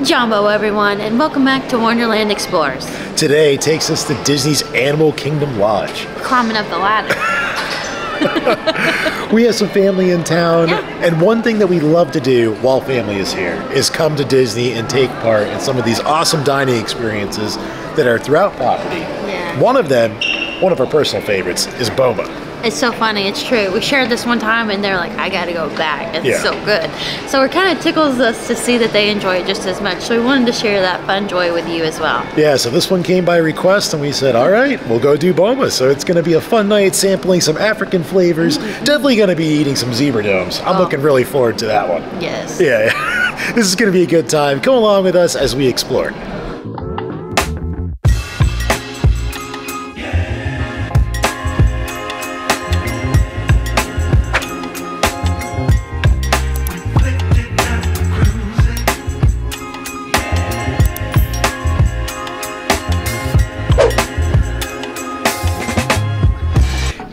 Jumbo, everyone, and welcome back to Wonderland Explorers. Today takes us to Disney's Animal Kingdom Lodge. Climbing up the ladder. We have some family in town, yeah. And one thing that we love to do while family is here is come to Disney and take part in some of these awesome dining experiences that are throughout property. Yeah. One of them, one of our personal favorites, is Boma. It's so funny, it's true. We shared this one time and they're like, I gotta go back. It's so good. So it kind of tickles us to see that they enjoy it just as much. So we wanted to share that fun joy with you as well. Yeah, so this one came by request and we said, all right, we'll go do Boma. So it's gonna be a fun night sampling some African flavors. Definitely gonna be eating some zebra domes. I'm looking really forward to that one. Yes. Yeah, this is gonna be a good time. Come along with us as we explore.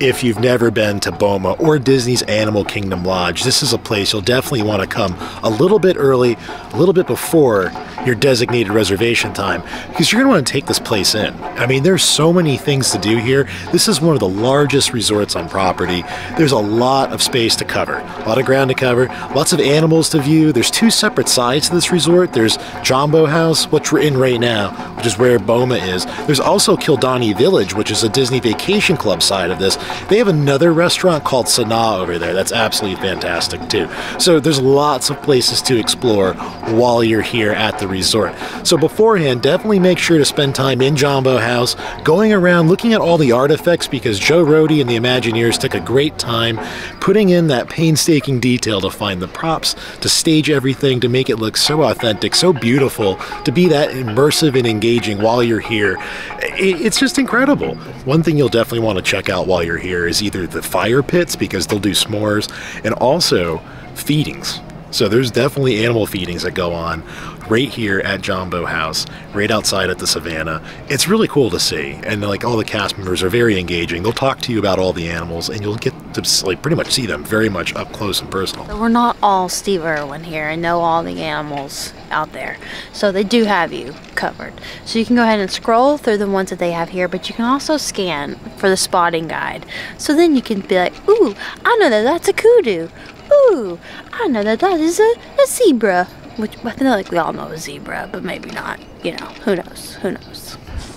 If you've never been to Boma or Disney's Animal Kingdom Lodge, this is a place you'll definitely want to come a little bit early, a little bit before your designated reservation time, because you're going to want to take this place in. I mean, there's so many things to do here. This is one of the largest resorts on property. There's a lot of space to cover, a lot of ground to cover, lots of animals to view. There's two separate sides to this resort. There's Jumbo House, which we're in right now, which is where Boma is. There's also Kildani Village, which is a Disney Vacation Club side of this. They have another restaurant called Sanaa over there that's absolutely fantastic too. So there's lots of places to explore while you're here at the resort. So beforehand, definitely make sure to spend time in Jumbo House, going around looking at all the artifacts, because Joe Rohde and the Imagineers took a great time putting in that painstaking detail to find the props, to stage everything, to make it look so authentic, so beautiful, to be that immersive and engaging while you're here. It's just incredible. One thing you'll definitely want to check out while you're here is either the fire pits, because they'll do s'mores, and also feedings. So there's definitely animal feedings that go on right here at Jumbo House, right outside at the Savannah. It's really cool to see, and like all the cast members are very engaging. They'll talk to you about all the animals, and you'll get to like pretty much see them very much up close and personal. So we're not all Steve Irwin here and know all the animals out there. So they do have you covered. So you can go ahead and scroll through the ones that they have here, but you can also scan for the spotting guide. So then you can be like, ooh, I know that that's a kudu. Ooh, I know that that is a zebra. Which I feel like we all know a zebra, but maybe not. You know, who knows? Who knows?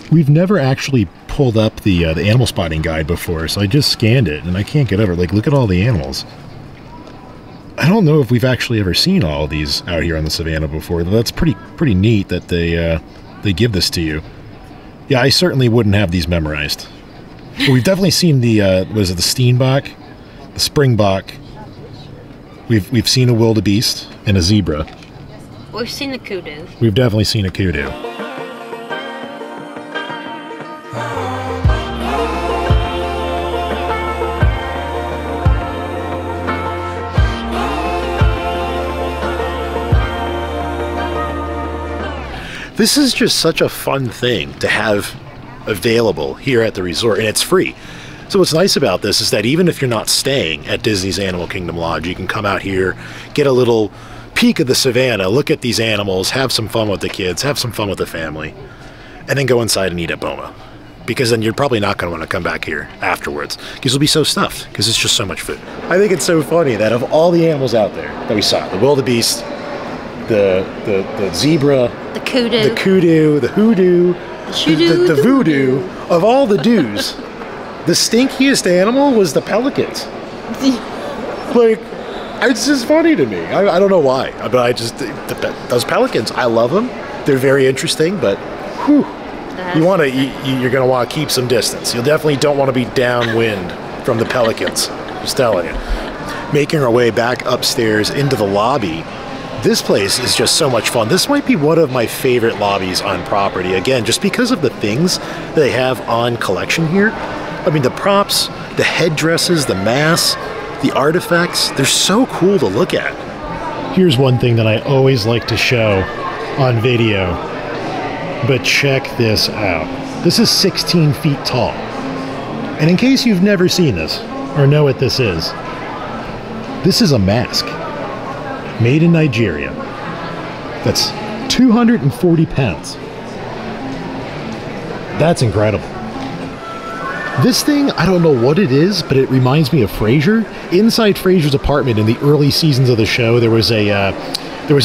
We've never actually pulled up the animal spotting guide before, so I just scanned it, and I can't get over it. Like, look at all the animals. I don't know if we've actually ever seen all of these out here on the Savannah before. That's pretty neat that they give this to you. Yeah, I certainly wouldn't have these memorized. But we've definitely seen the was it the Steenbok, the Springbok. We've seen a wildebeest and a zebra. We've seen a kudu. We've definitely seen a kudu. This is just such a fun thing to have available here at the resort, and it's free. So what's nice about this is that even if you're not staying at Disney's Animal Kingdom Lodge, you can come out here, get a little peek of the Savannah, look at these animals, have some fun with the kids, have some fun with the family, and then go inside and eat at Boma. Because then you're probably not going to want to come back here afterwards, because you'll be so stuffed, because it's just so much food. I think it's so funny that of all the animals out there that we saw, the wildebeest, the zebra, the kudu, the hoodoo, the voodoo, of all the doos, the stinkiest animal was the pelicans. Like, it's just funny to me. I don't know why, but I just, those pelicans, I love them. They're very interesting, but whew, you're going to want to keep some distance. You definitely don't want to be downwind from the pelicans, just telling you. Making our way back upstairs into the lobby, this place is just so much fun. This might be one of my favorite lobbies on property, again, just because of the things they have on collection here. I mean, the props, the headdresses, the masks, the artifacts, they're so cool to look at. Here's one thing that I always like to show on video, but check this out. This is 16 feet tall. And in case you've never seen this, or know what this is a mask made in Nigeria that's 240 pounds. That's incredible. This thing, I don't know what it is, but it reminds me of Frasier. Inside Frasier's apartment in the early seasons of the show, there was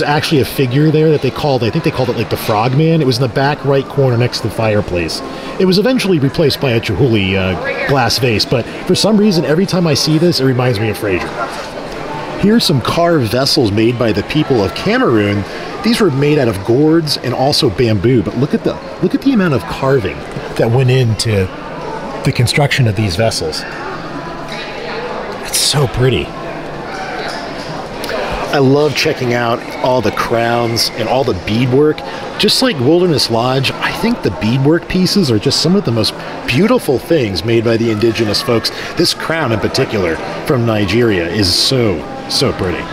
actually a figure there that they called, I think they called it like the Frogman. It was in the back right corner next to the fireplace. It was eventually replaced by a Chihuly glass vase, but for some reason, every time I see this, it reminds me of Frasier. Here's some carved vessels made by the people of Cameroon. These were made out of gourds and also bamboo, but look at the amount of carving that went into the construction of these vessels. It's so pretty. I love checking out all the crowns and all the beadwork. Just like Wilderness Lodge, I think the beadwork pieces are just some of the most beautiful things made by the indigenous folks. This crown in particular from Nigeria is so pretty.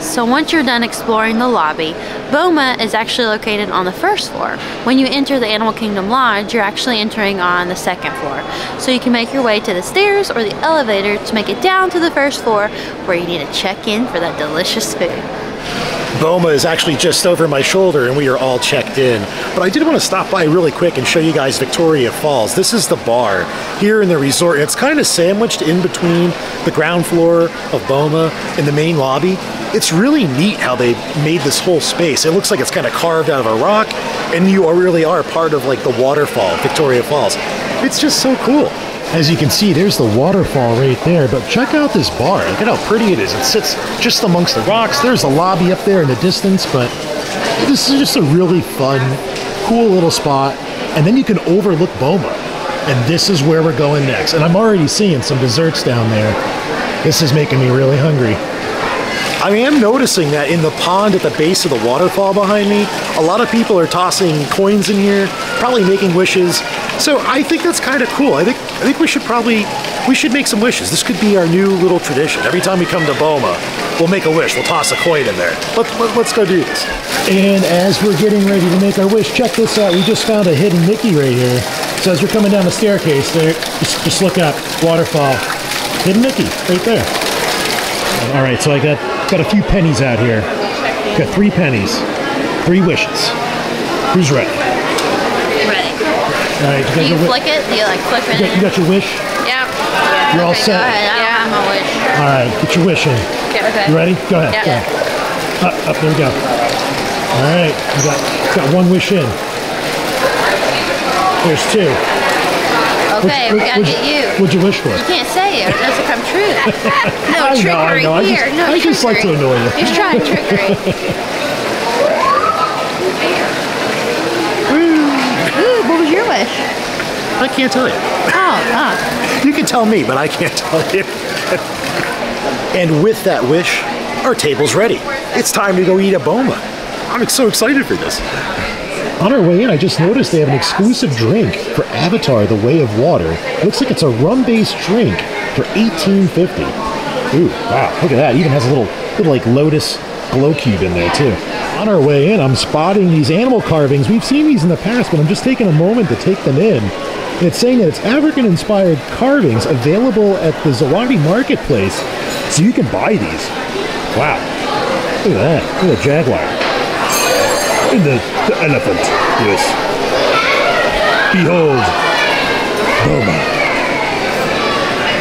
So once you're done exploring the lobby, Boma is actually located on the first floor. When you enter the Animal Kingdom Lodge, you're actually entering on the second floor. So you can make your way to the stairs or the elevator to make it down to the first floor, where you need to check in for that delicious food. Boma is actually just over my shoulder and we are all checked in. But I did want to stop by really quick and show you guys Victoria Falls. This is the bar here in the resort. It's kind of sandwiched in between the ground floor of Boma and the main lobby. It's really neat how they made this whole space. It looks like it's kind of carved out of a rock, and you really are part of like the waterfall, Victoria Falls. It's just so cool. As you can see, there's the waterfall right there, but check out this bar. Look at how pretty it is. It sits just amongst the rocks. There's the lobby up there in the distance, but this is just a really fun, cool little spot. And then you can overlook Boma. And this is where we're going next. And I'm already seeing some desserts down there. This is making me really hungry. I am noticing that in the pond at the base of the waterfall behind me, a lot of people are tossing coins in here, probably making wishes. So I think that's kind of cool. I think we should make some wishes. This could be our new little tradition. Every time we come to Boma, we'll make a wish. We'll toss a coin in there. Let's go do this. And as we're getting ready to make our wish, check this out. We just found a hidden Mickey right here. So as you're coming down the staircase there, just look up, waterfall. Hidden Mickey, right there. All right, so I got a few pennies out here. Got 3 pennies, 3 wishes. Who's ready? Ready. All right, Do you flick it? Do you like flip it? You got your wish? Yeah. You're all Okay, set? go ahead. I don't have my wish. All right, get your wish in. Okay. You ready? Go ahead. Yeah. Go ahead. Up, there we go. All right, you got 1 wish in. There's 2. Okay, we gotta get you. What'd you wish for? You can't say it, it doesn't come true. No trickery here. I just like to annoy you. He's trying trickery. Ooh, what was your wish? I can't tell you. Oh. You can tell me, but I can't tell you. And with that wish, our table's ready. It's time to go eat at Boma. I'm so excited for this. On our way in, I just noticed they have an exclusive drink for Avatar: The Way of Water. Looks like it's a rum-based drink for $18.50. Ooh, wow, look at that. It even has a little like lotus glow cube in there too. On our way in, I'm spotting these animal carvings. We've seen these in the past, but I'm just taking a moment to take them in. And it's saying that it's African-inspired carvings available at the Zawadi Marketplace, so you can buy these. Wow, look at that. Look at the jaguar. And the elephant, yes. Behold, Boma.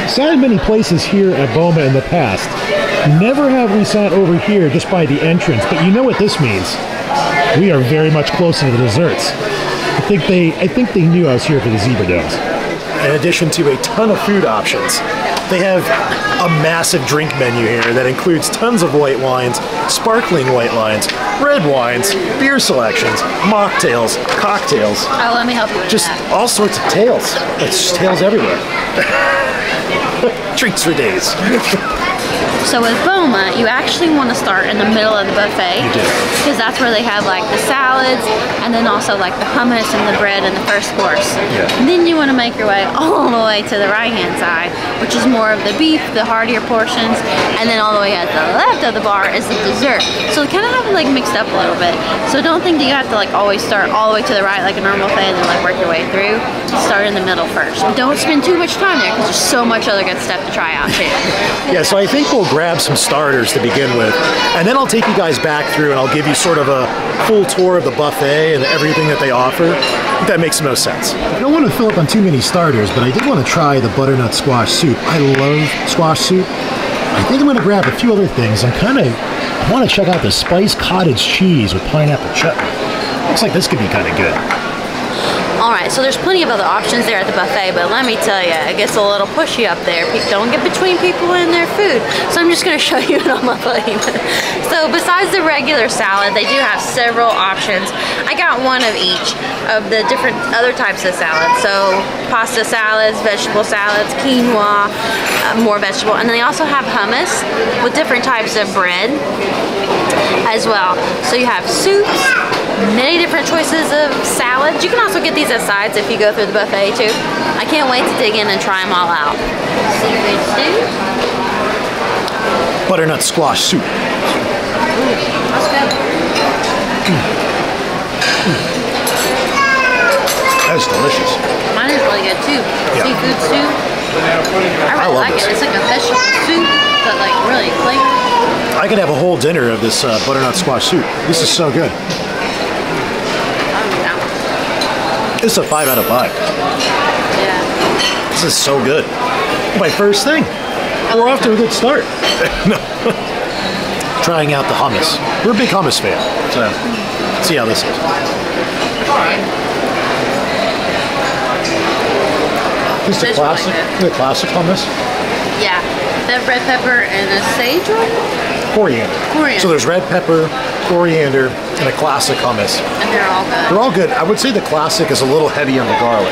Sat in many places here at Boma in the past. Never have we sat over here just by the entrance, but you know what this means. We are very much closer to the desserts. I think they knew I was here for the zebra domes. In addition to a ton of food options, they have a massive drink menu here that includes tons of white wines, sparkling white wines, red wines, beer selections, mocktails, cocktails. Oh, let me help you with just that. All sorts of tails. It's just tails everywhere. Drinks for days. So with Boma, you actually want to start in the middle of the buffet. You do. Because that's where they have like the salads and then also like the hummus and the bread and the first course. Yeah. And then you want to make your way all the way to the right hand side, which is more of the beef, the heartier portions, and then all the way at the left of the bar is the dessert. So they kind of have it like mixed up a little bit. So don't think that you have to like always start all the way to the right like a normal buffet and then like work your way through. Start in the middle first. Don't spend too much time there because there's so much other good stuff to try out too. Yeah, so I think think we'll grab some starters to begin with, and then I'll take you guys back through and I'll give you sort of a full tour of the buffet and everything that they offer. If that makes the most sense. I don't want to fill up on too many starters, but I did want to try the butternut squash soup. I love squash soup. I think I'm going to grab a few other things. I want to check out the spiced cottage cheese with pineapple chutney. Looks like this could be kind of good. Alright, so there's plenty of other options there at the buffet, but let me tell you, it gets a little pushy up there. Don't get between people and their food. So I'm just going to show you it on my plate. So besides the regular salad, they do have several options. I got one of each of the different other types of salads. So pasta salads, vegetable salads, quinoa, more vegetable. And then they also have hummus with different types of bread as well. So you have soups, many different choices of salads. You can also get these as sides if you go through the buffet too. I can't wait to dig in and try them all out. Seafood stew. Butternut squash soup. Ooh, that's good. That's delicious. Mine is really good too. Yeah. Seafood stew. I really like it. It's like a vegetable soup, but like really flavored. I could have a whole dinner of this butternut squash soup. This is so good. This is a 5 out of 5. Yeah. This is so good. My first thing. We're off to a good start. No. Trying out the hummus. We're a big hummus fan, so let's see how this is. This is the classic hummus. Yeah. They have red pepper and a sage one? Coriander. So there's red pepper, coriander, and a classic hummus. And they're all good. They're all good. I would say the classic is a little heavy on the garlic.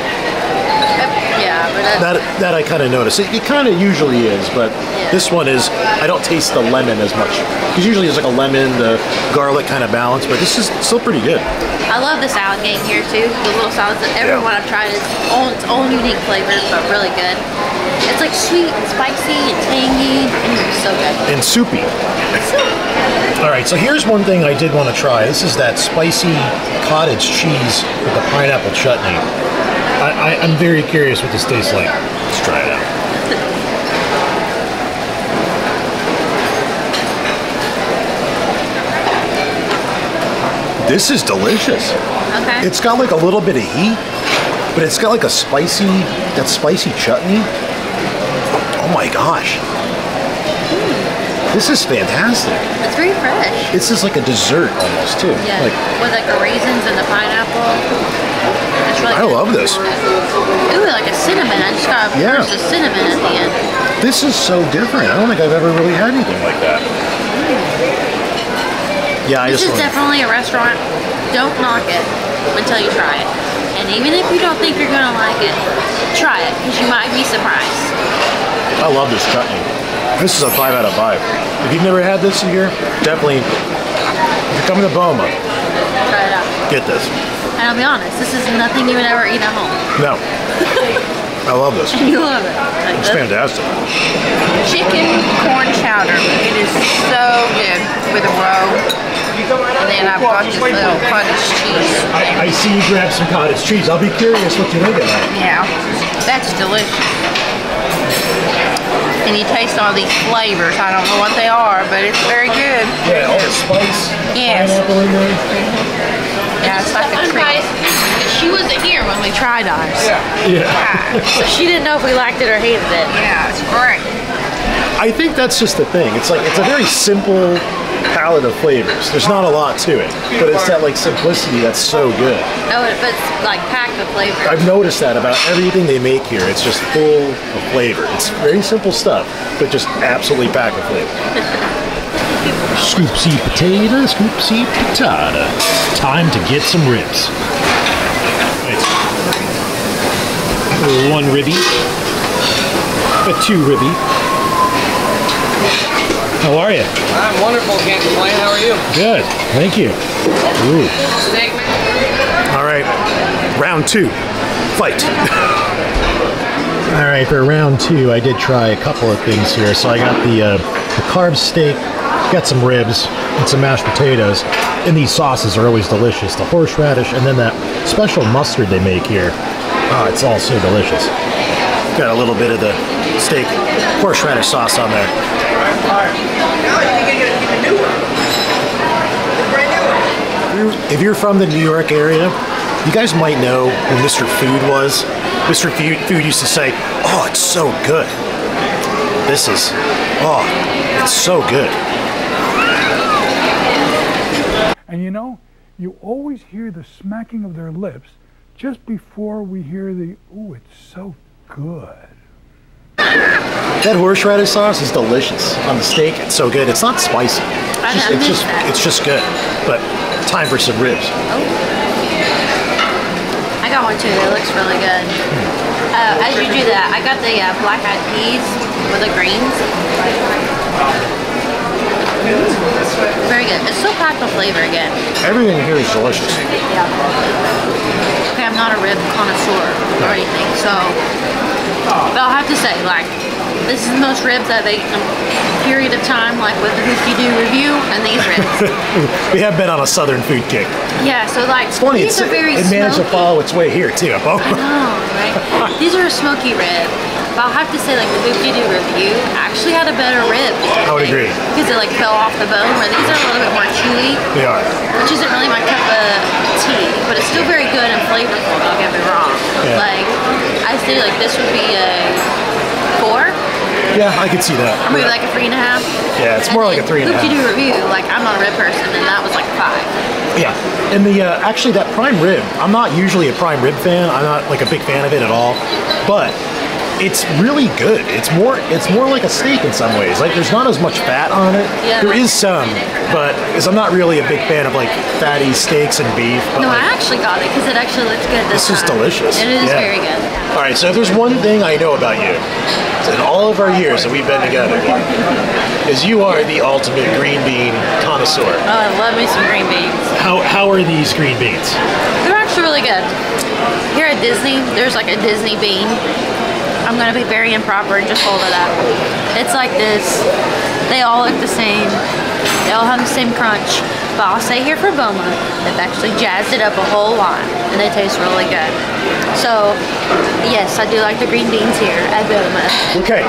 Yeah, but that I kind of noticed. It kind of usually is, but this one is, I don't taste the lemon as much. Because usually it's like a lemon, the garlic kind of balance, but this is still pretty good. I love the salad game here too. The little salads that every one I've tried is its own unique flavors, but really good. It's like sweet and spicy and tangy. So good. And soupy. All right, so here's one thing I did want to try. This is that spicy cottage cheese with the pineapple chutney. I'm very curious what this tastes like. Let's try it out. This is delicious. Okay. It's got like a little bit of heat, but it's got like a that spicy chutney. Oh my gosh. This is fantastic. It's very fresh. This is like a dessert almost too. Yeah. With like the raisins and the pineapple. It's really I love this. Ooh, like a cinnamon. I just got a burst of cinnamon at the end. This is so different. I don't think I've ever really had anything like that. Yeah, This is definitely a restaurant. Don't knock it until you try it. And even if you don't think you're gonna like it, try it because you might be surprised. I love this chutney. This is a 5 out of 5. If you've never had this here, definitely, if you're coming to Boma, try it out. Get this. And I'll be honest, this is nothing you would ever eat at home. No. I love this. You love it. It's fantastic. Chicken corn chowder. It is so good with a roe. And then I've got this little cottage cheese. I see you grab some cottage cheese. I'll be curious what you think of that. Yeah, that's delicious. And you taste all these flavors. I don't know what they are, but it's very good. Yeah, all the spice, yes. pineapple in there. Yeah, it's like a treat. She wasn't here when we tried ours. Yeah. So she didn't know if we liked it or hated it. Yeah, it's great. I think that's just the thing. It's like, it's a very simple palette of flavors. There's not a lot to it, but it's that like simplicity that's so good. No, but it's like packed with flavor. I've noticed that about everything they make here. It's just full of flavor. It's very simple stuff, but just absolutely packed with flavor. Scoopsy potato, scoopsy patata. Time to get some ribs. Right. One ribby, a 2 ribby. How are you? I'm wonderful, can't complain. How are you? Good, thank you. Ooh. Steak, man. All right, round 2, fight. All right, for round 2, I did try a couple of things here. So I got the carb steak, got some ribs, and some mashed potatoes. And these sauces are always delicious. The horseradish, and then that special mustard they make here. Oh, it's all so delicious. Got a little bit of the steak horseradish sauce on there. If you're from the New York area, you guys might know who Mr. Food was. Mr. Food used to say, "Oh, it's so good." This is, oh, it's so good. And you know, you always hear the smacking of their lips just before we hear the, "Ooh, it's so good." That horseradish sauce is delicious on the steak. It's so good. It's not spicy. It's just good. But time for some ribs. Oh. I got one too. It looks really good. As you do that, I got the black-eyed peas with the greens. Very good. It's so packed with flavor again. Everything here is delicious. Yeah. Okay, I'm not a rib connoisseur or anything, so, but I'll have to say, like, this is the most ribs I've ate in a period of time, like with the Hoopty-Doo review and these ribs. We have been on a southern food kick. Yeah, so like, funny, these are very it managed to follow its way here too. I know, right? These are a smoky rib. But I'll have to say, like, the Hoopty-Doo review actually had a better rib. I would agree. Because it, like, fell off the bone, where these are a little bit more chewy. They are. Which isn't really my cup of tea, but it's still very good and flavorful, don't get me wrong. Yeah. Like, I say, like, this would be a 4. Yeah, I could see that. Or maybe like a 3.5. Yeah, it's more like a 3.5. Hoopty-Doo review, like, I'm not a rib person, and that was like a 5. Yeah, and the actually that prime rib, I'm not usually a prime rib fan. I'm not like a big fan of it at all, but it's really good. It's more like a steak in some ways. Like, there's not as much fat on it. Yeah. There is some, but because I'm not really a big fan of like fatty steaks and beef. But No, like, I actually got it because it actually looks good this is time. delicious. It is Yeah. very good. All right, so if there's one thing I know about you, in all of our years that we've been together, is you are the ultimate green bean connoisseur. Oh, I love me some green beans. How are these green beans? They're actually really good. Here at Disney, there's like a Disney bean. I'm gonna be very improper and just hold it up. It's like this. They all look the same. They all have the same crunch. But I'll say here for Boma, they've actually jazzed it up a whole lot, and they taste really good. So, yes, I do like the green beans here at Boma. Okay,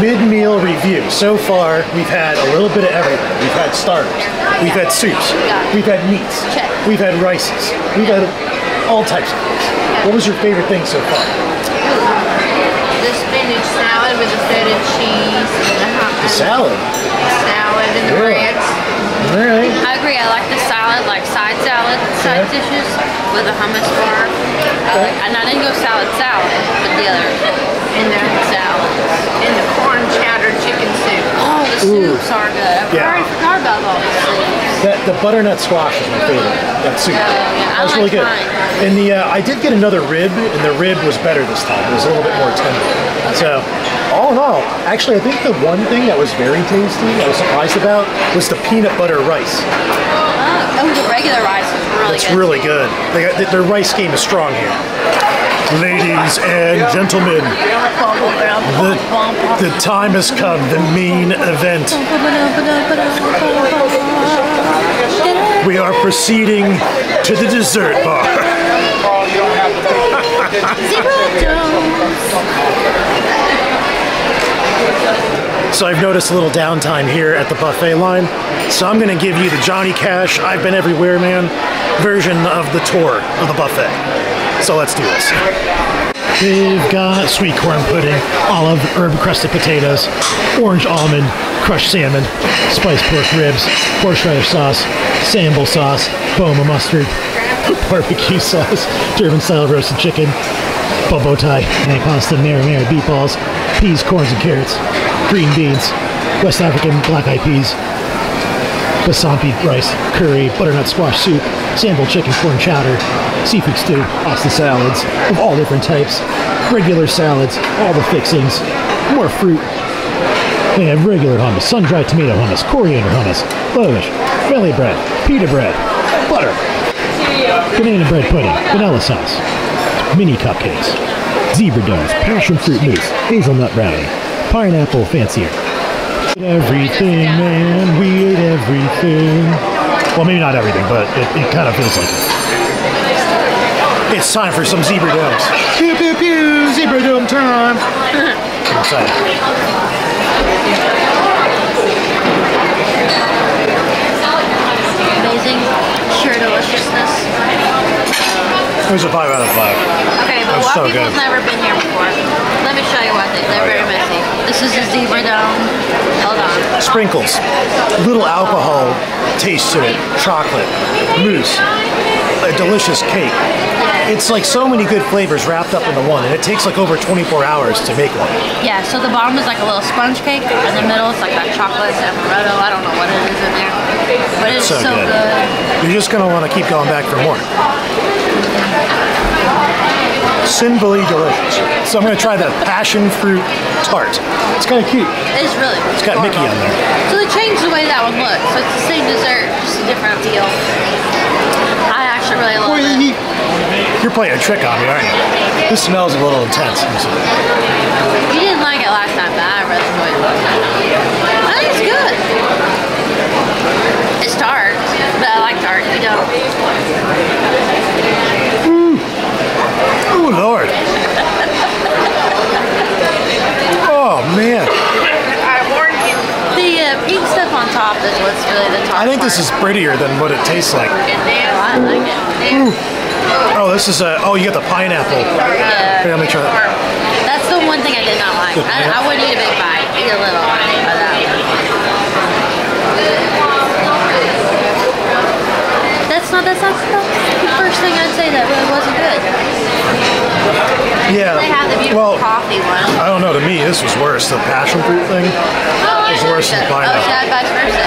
mid-meal review. So far, we've had a little bit of everything. We've had starters. We've had soups. We've had meats. Check. We've had rices. We've had all types of things. What was your favorite thing so far? The spinach salad with the feta cheese and the hot Salad. salad and the breads. All right. I agree. I like the salad, like side dishes with a hummus bar. And I didn't go salad, but the other And the salads. and the corn chowder chicken soup. Oh, the soups are good. I already forgot about all these soups. The butternut squash is my favorite. That soup. Yeah, That was I really like good. mine. And the I did get another rib, and the rib was better this time. It was a little bit more tender. So, all in all, actually, I think the one thing that was very tasty, I was surprised about, was the peanut butter rice. Oh, the regular rice was really It's good. really good. Their rice game is strong here. Ladies and gentlemen, the time has come, the main event. We are proceeding to the dessert bar. So I've noticed a little downtime here at the buffet line. So I'm gonna give you the Johnny Cash, I've been everywhere, man, version of the tour of the buffet. So let's do this. We've got sweet corn pudding, olive herb crusted potatoes, orange almond, crushed salmon, spiced pork ribs, horseradish sauce, sambal sauce, Boma mustard, barbecue sauce, Durban style roasted chicken, bobo tie, pasta, marinara, beef balls, peas, corns, and carrots, green beans, West African black-eyed peas, basampi rice, curry, butternut squash soup, sambal chicken, corn chowder, seafood stew, pasta salads of all different types, regular salads, all the fixings, more fruit. They have regular hummus, sun-dried tomato hummus, coriander hummus, loash, belly bread, pita bread, butter, banana bread pudding, vanilla sauce, mini cupcakes, zebra donuts, passion fruit mousse, hazelnut brownie, pineapple fancier. Everything, man, we ate everything. Well, maybe not everything, but it kind of feels like it. It's time for some zebra domes. Pew, pew, pew, zebra dome time. I'm excited. Amazing, sheer deliciousness. It was a 5 out of 5. Okay, but a lot of people's never been here before. Let me show you what they're very messy. This is a zebra dome. Hold on. Sprinkles, little alcohol taste to it, chocolate, mousse, a delicious cake. It's like so many good flavors wrapped up into one, and it takes like over 24 hours to make one. Yeah, so the bottom is like a little sponge cake, and the middle is like that chocolate amaretto. I don't know what it is in there, but it's so good. You're just gonna want to keep going back for more. Sinfully delicious. So I'm gonna try the passion fruit tart. It's kind of cute. It's really good. It's got Mickey on there. So they changed the way that one looks. So it's the same dessert, just a different feel. I actually really love it. You're playing a trick on me, aren't you? This smells a little intense. You didn't like it last time, but I really enjoyed it. I think it's good. It's tart, but I like tart. You don't. Oh, Lord. Oh, man. I warned you. The pink stuff on top is what's really the top I think this part. is prettier than what it tastes like. I like it. Oh, this is a, oh, you got the pineapple. Here, let me try that. That's the one thing I did not like. I wouldn't eat a big bite. Eat a little. That's not the first thing I'd say that really wasn't good. Yeah. They have the beautiful coffee one. I don't know, to me, this was worse. The passion fruit thing was worse than the pineapple. Oh, yeah, vice versa.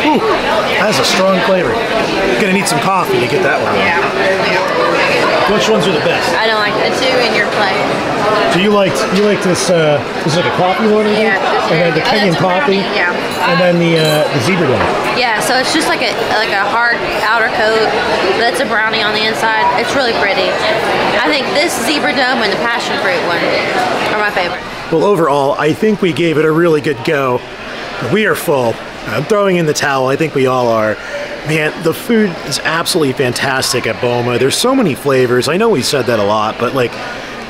Ooh, that has a strong flavor. You're gonna need some coffee to get that one. Yeah. Which ones are the best? I don't like the two in your plate. So you liked this? This is like a coffee one, I think? Yeah. And then the Kenyan coffee. Yeah. And then the zebra dome. Yeah. So it's just like a hard outer coat, but it's a brownie on the inside. It's really pretty. I think this zebra dome and the passion fruit one are my favorite. Well, overall, I think we gave it a really good go. We are full. I'm throwing in the towel. I think we all are. Man, the food is absolutely fantastic at Boma. There's so many flavors. I know we said that a lot, but like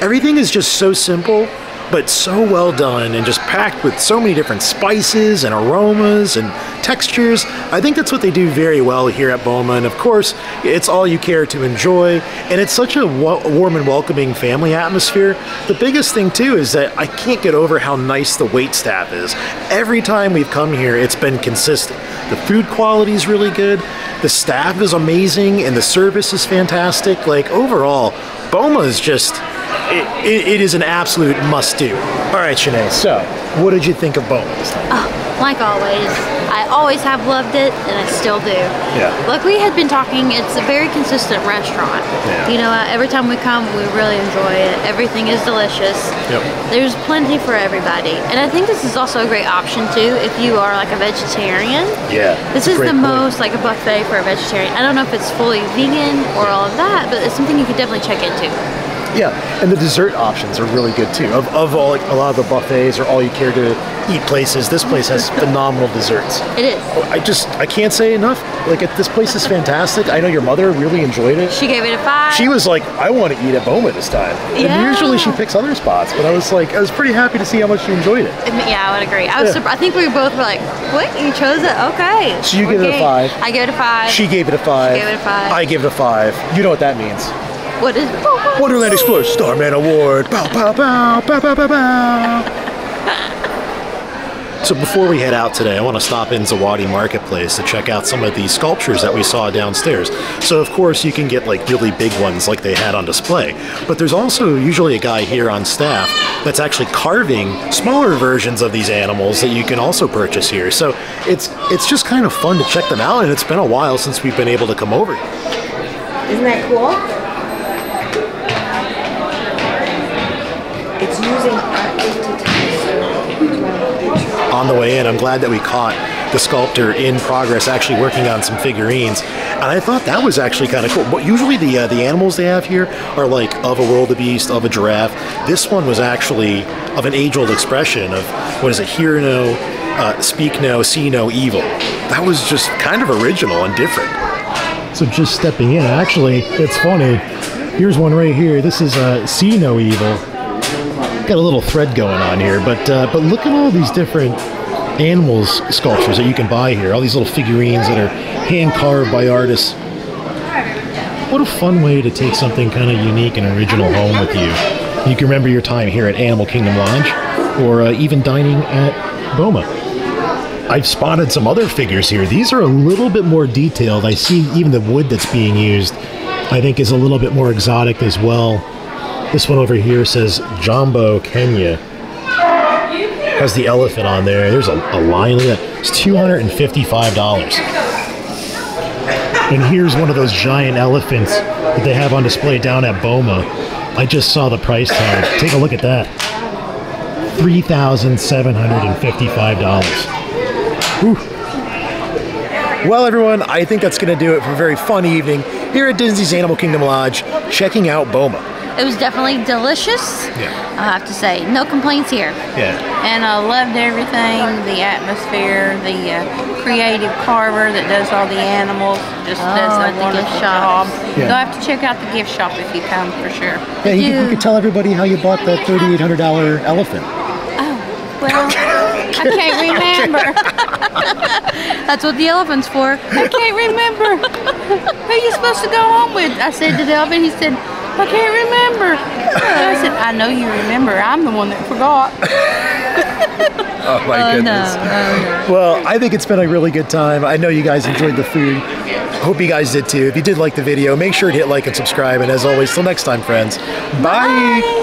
everything is just so simple, but so well done and just packed with so many different spices and aromas and textures. I think that's what they do very well here at Boma. And of course, it's all you care to enjoy. And it's such a warm and welcoming family atmosphere. The biggest thing too is that I can't get over how nice the wait staff is. Every time we've come here, it's been consistent. The food quality is really good. The staff is amazing and the service is fantastic. Like overall, Boma is just, it is an absolute must-do. All right, Shanae, so what did you think of Boma this time? Oh, like always, I always have loved it, and I still do. Yeah. Like we had been talking, it's a very consistent restaurant. Yeah. You know, every time we come, we really enjoy it. Everything is delicious. Yep. There's plenty for everybody. And I think this is also a great option, too, if you are like a vegetarian. Yeah. This is the most like a buffet for a vegetarian. I don't know if it's fully vegan or all of that, but it's something you could definitely check into. Yeah, and the dessert options are really good too. Of all, like, a lot of the buffets or all you care to eat places, this place has phenomenal desserts. It is. I can't say enough. Like, this place is fantastic. I know your mother really enjoyed it. She gave it a 5. She was like, I want to eat at Boma this time. Yeah. And usually she picks other spots, but I was pretty happy to see how much you enjoyed it. Yeah, I would agree. I was surprised. I think we both were like, what? You chose it? Okay. So you gave it a 5. I gave it a 5. She gave it a 5. She gave it a 5. I gave it a 5. You know what that means. What is Wonderland Explorer Starman Award. Pow, pow, pow, pow, pow, pow, pow. So before we head out today, I want to stop in Zawadi Marketplace to check out some of the sculptures that we saw downstairs. So of course you can get like really big ones like they had on display, but there's also usually a guy here on staff that's actually carving smaller versions of these animals that you can also purchase here. So it's just kind of fun to check them out, and it's been a while since we've been able to come over. Isn't that cool? It's using on the way in, I'm glad that we caught the sculptor in progress actually working on some figurines, and I thought that was actually kind of cool. But usually the animals they have here are like of a wildebeest, of a giraffe. This one was actually of an age-old expression of, what is it, hear no, speak no, see no evil. That was just kind of original and different. So just stepping in, actually, it's funny. Here's one right here. This is See No Evil. Got a little thread going on here, but look at all these different animals sculptures that you can buy here. All these little figurines that are hand carved by artists. What a fun way to take something kind of unique and original home with you. You can remember your time here at Animal Kingdom Lodge, or even dining at Boma. I've spotted some other figures here. These are a little bit more detailed. I see even the wood that's being used, I think, is a little bit more exotic as well. This one over here says Jumbo Kenya. Has the elephant on there. There's a lion. Look at that. It's $255. And here's one of those giant elephants that they have on display down at Boma. I just saw the price tag. Take a look at that. $3,755. Well, everyone, I think that's going to do it for a very fun evening here at Disney's Animal Kingdom Lodge, checking out Boma. It was definitely delicious. Yeah. I have to say, no complaints here. Yeah. And I loved everything, the atmosphere, the creative carver that does all the animals, just does a at the gift wonderful shop. job. Yeah. You'll have to check out the gift shop if you come, for sure. Yeah, you could tell everybody how you bought that $3,800 elephant. Oh, well, I can't remember. That's what the elephant's for. I can't remember. Who are you supposed to go home with? I said to the elephant, he said, I can't remember. I said, I know you remember. I'm the one that forgot. Oh my goodness. No. Well, I think it's been a really good time. I know you guys enjoyed the food. Hope you guys did too. If you did like the video, make sure to hit like and subscribe. And as always, till next time, friends. Bye.